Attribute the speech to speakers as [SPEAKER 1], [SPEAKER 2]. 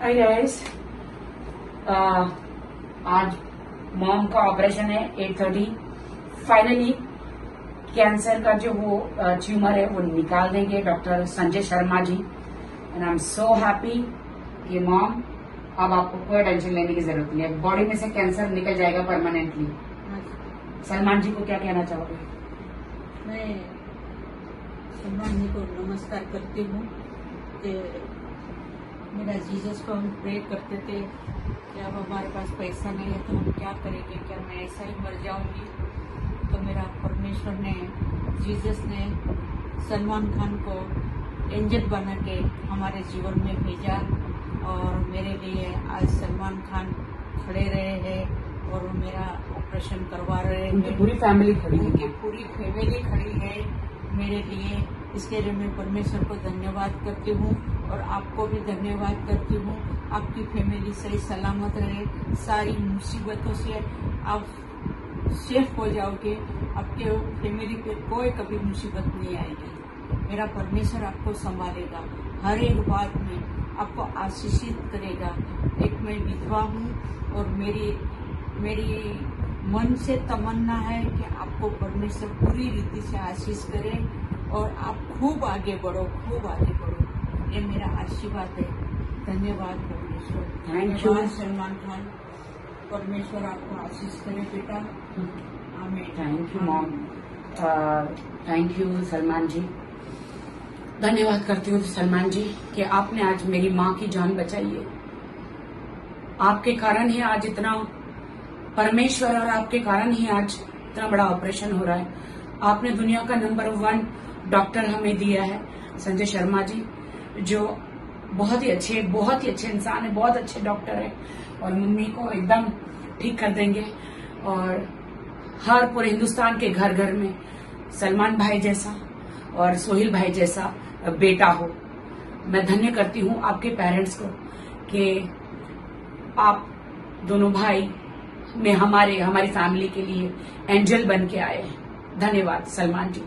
[SPEAKER 1] Hi guys, आज mom का operation है 8:30। फाइनली कैंसर का जो वो ट्यूमर है वो निकाल देंगे doctor Sanjay Sharma ji. And I am so happy कि मॉम अब आपको कोई टेंशन लेने की जरूरत नहीं है, बॉडी में से कैंसर निकल जाएगा परमानेंटली। सलमान जी को क्या कहना चाहोगे?
[SPEAKER 2] मैं सलमान जी को नमस्कार करती हूँ कि मेरा जीसस को हम प्रे करते थे कि अब हमारे पास पैसा नहीं है तो हम क्या करेंगे, क्या मैं ऐसा ही मर जाऊंगी। तो मेरा परमेश्वर ने, जीसस ने सलमान खान को एंजल बना के हमारे जीवन में भेजा और मेरे लिए आज सलमान खान खड़े रहे हैं और मेरा ऑपरेशन करवा रहे हैं।
[SPEAKER 1] उनकी पूरी फैमिली खड़ी है,
[SPEAKER 2] उनकी पूरी फैमिली खड़ी है मेरे लिए। इसके लिए मैं परमेश्वर को धन्यवाद करती हूँ और आपको भी धन्यवाद करती हूँ। आपकी फैमिली सही सलामत रहे, सारी मुसीबतों से आप सेफ हो जाओगे, आपके फैमिली पे कोई कभी मुसीबत नहीं आएगी। मेरा परमेश्वर आपको संभालेगा, हर एक बात में आपको आशीषित करेगा। एक मैं विधवा हूँ और मेरी मन से तमन्ना है कि आपको परमेश्वर पूरी रीति से आशीष करे और आप खूब आगे बढ़ो, खूब आगे बढ़ो। ये मेरा आशीर्वाद है। धन्यवाद परमेश्वर।
[SPEAKER 1] Thank you
[SPEAKER 2] Salman Khan. परमेश्वर आपको आशीष करे बेटा। आमीन।
[SPEAKER 1] Thank you mom. Thank you Salman ji. धन्यवाद करती हूँ सलमान जी कि आपने आज मेरी माँ की जान बचाई है। आपके कारण ही आज इतना, परमेश्वर और आपके कारण ही आज इतना बड़ा ऑपरेशन हो रहा है। आपने दुनिया का नंबर 1 डॉक्टर हमें दिया है, संजय शर्मा जी, जो बहुत ही अच्छे इंसान है, बहुत अच्छे डॉक्टर है और मम्मी को एकदम ठीक कर देंगे। और हर पूरे हिंदुस्तान के घर घर में सलमान भाई जैसा और सोहिल भाई जैसा बेटा हो। मैं धन्य करती हूँ आपके पेरेंट्स को कि आप दोनों भाई में हमारी फैमिली के लिए एंजल बन के आए हैं। धन्यवाद सलमान जी।